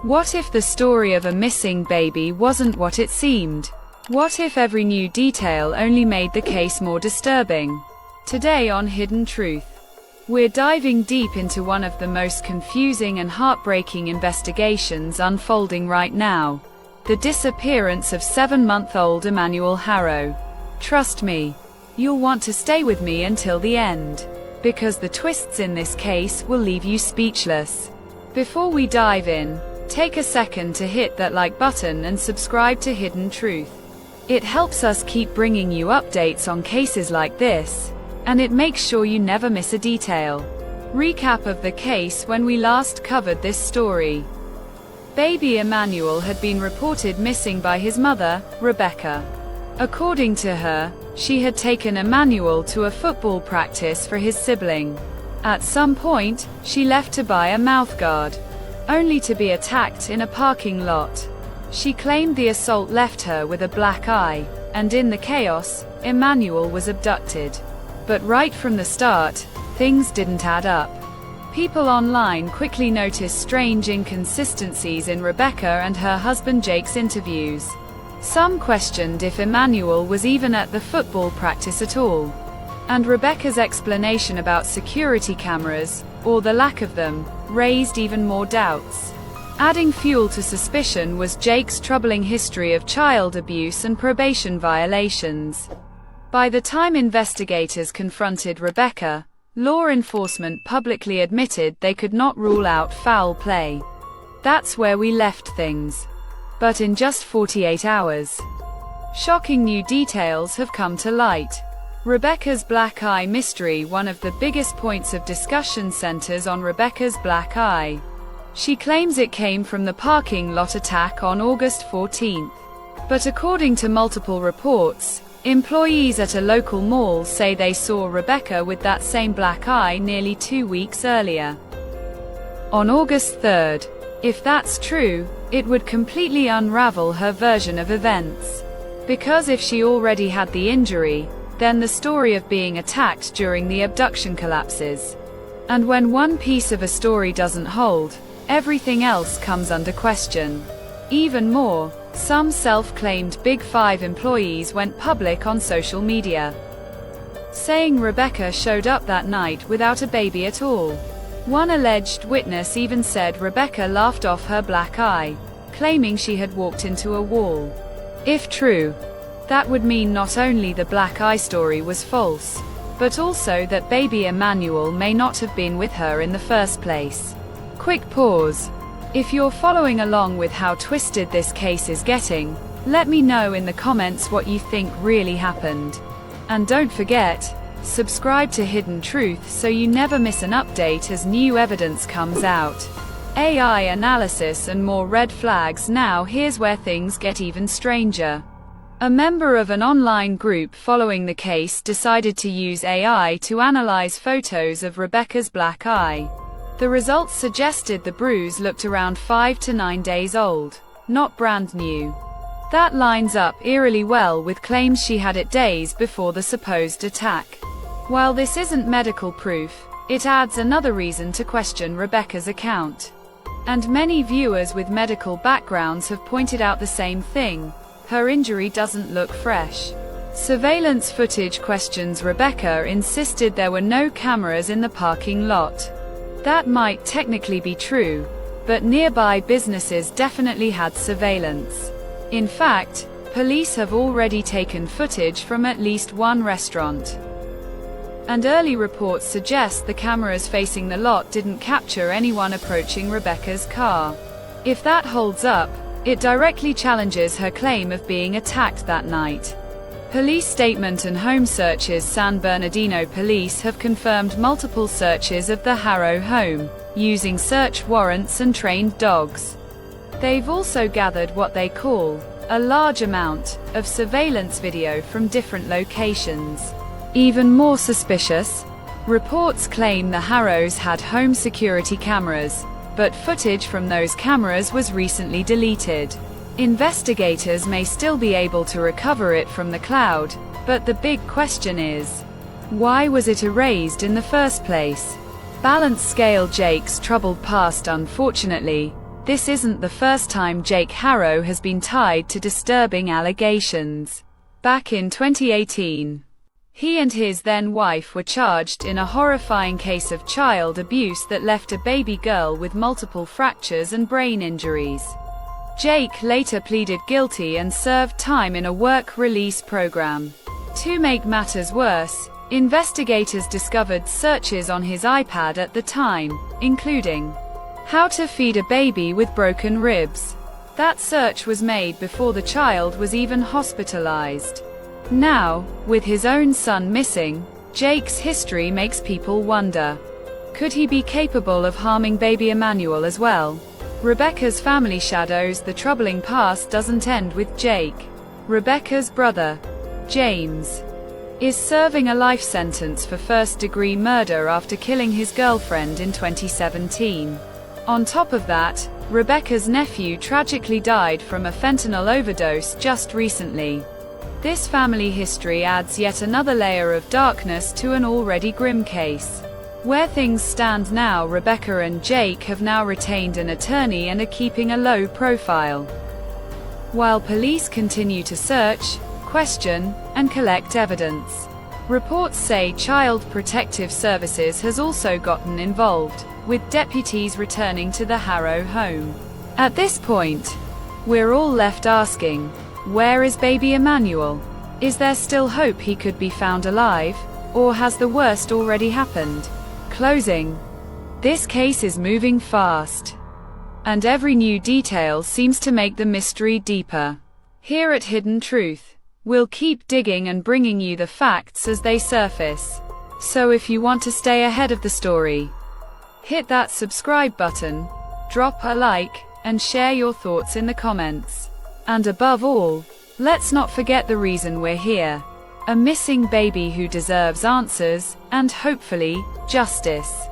What if the story of a missing baby wasn't what it seemed? What if every new detail only made the case more disturbing? Today on Hidden Truth, we're diving deep into one of the most confusing and heartbreaking investigations unfolding right now: the disappearance of 7-month-old Emmanuel Haro. Trust me, you'll want to stay with me until the end, because the twists in this case will leave you speechless. Before we dive in, take a second to hit that like button and subscribe to Hidden Truth. It helps us keep bringing you updates on cases like this, and it makes sure you never miss a detail. Recap of the case when we last covered this story. Baby Emmanuel had been reported missing by his mother, Rebecca. According to her, she had taken Emmanuel to a football practice for his sibling. At some point, she left to buy a mouthguard, only to be attacked in a parking lot. She claimed the assault left her with a black eye, and in the chaos, Emmanuel was abducted. But right from the start, things didn't add up. People online quickly noticed strange inconsistencies in Rebecca and her husband Jake's interviews. Some questioned if Emmanuel was even at the football practice at all. And Rebecca's explanation about security cameras, or the lack of them, raised even more doubts. Adding fuel to suspicion was Jake's troubling history of child abuse and probation violations. By the time investigators confronted Rebecca, law enforcement publicly admitted they could not rule out foul play. That's where we left things. But in just 48 hours, shocking new details have come to light. Rebecca's black eye mystery. One of the biggest points of discussion centers on Rebecca's black eye. She claims it came from the parking lot attack on August 14th. But according to multiple reports, employees at a local mall say they saw Rebecca with that same black eye nearly 2 weeks earlier, on August 3rd. If that's true, it would completely unravel her version of events. Because if she already had the injury, then the story of being attacked during the abduction collapses. And when one piece of a story doesn't hold, everything else comes under question. Even more, some self-claimed Big Five employees went public on social media, saying Rebecca showed up that night without a baby at all. One alleged witness even said Rebecca laughed off her black eye, claiming she had walked into a wall. If true, that would mean not only the black eye story was false, but also that baby Emmanuel may not have been with her in the first place. Quick pause. If you're following along with how twisted this case is getting, let me know in the comments what you think really happened. And don't forget, subscribe to Hidden Truth so you never miss an update as new evidence comes out. AI analysis and more red flags. Now here's where things get even stranger. A member of an online group following the case decided to use AI to analyze photos of Rebecca's black eye. The results suggested the bruise looked around 5 to 9 days old, not brand new. That lines up eerily well with claims she had it days before the supposed attack. While this isn't medical proof, it adds another reason to question Rebecca's account. And many viewers with medical backgrounds have pointed out the same thing: her injury doesn't look fresh. Surveillance footage questions Rebecca insisted there were no cameras in the parking lot. That might technically be true, but nearby businesses definitely had surveillance. In fact, police have already taken footage from at least one restaurant. And early reports suggest the cameras facing the lot didn't capture anyone approaching Rebecca's car. If that holds up, it directly challenges her claim of being attacked that night. Police statement and home searches. San Bernardino police have confirmed multiple searches of the Haro home, using search warrants and trained dogs. They've also gathered what they call a large amount of surveillance video from different locations. Even more suspicious, reports claim the Haros had home security cameras, but footage from those cameras was recently deleted. Investigators may still be able to recover it from the cloud, but the big question is, why was it erased in the first place? Balance scale. Jake's troubled past. Unfortunately, This isn't the first time Jake Haro has been tied to disturbing allegations. Back in 2018, he and his then-wife were charged in a horrifying case of child abuse that left a baby girl with multiple fractures and brain injuries. Jake later pleaded guilty and served time in a work release program. To make matters worse, investigators discovered searches on his iPad at the time, including how to feed a baby with broken ribs. That search was made before the child was even hospitalized. Now, with his own son missing, Jake's history makes people wonder, could he be capable of harming baby Emmanuel as well? Rebecca's family shadows the troubling past doesn't end with Jake. Rebecca's brother, James, is serving a life sentence for first-degree murder after killing his girlfriend in 2017. On top of that, Rebecca's nephew tragically died from a fentanyl overdose just recently. This family history adds yet another layer of darkness to an already grim case. Where things stand now, Rebecca and Jake have now retained an attorney and are keeping a low profile, while police continue to search, question, and collect evidence. Reports say Child Protective Services has also gotten involved, with deputies returning to the Haro home. At this point, we're all left asking, where is baby Emmanuel? Is there still hope he could be found alive, or has the worst already happened? Closing. This case is moving fast, and every new detail seems to make the mystery deeper. Here at Hidden Truth, we'll keep digging and bringing you the facts as they surface. So if you want to stay ahead of the story, hit that subscribe button, drop a like, and share your thoughts in the comments. And above all, let's not forget the reason we're here. A missing baby who deserves answers, and hopefully, justice.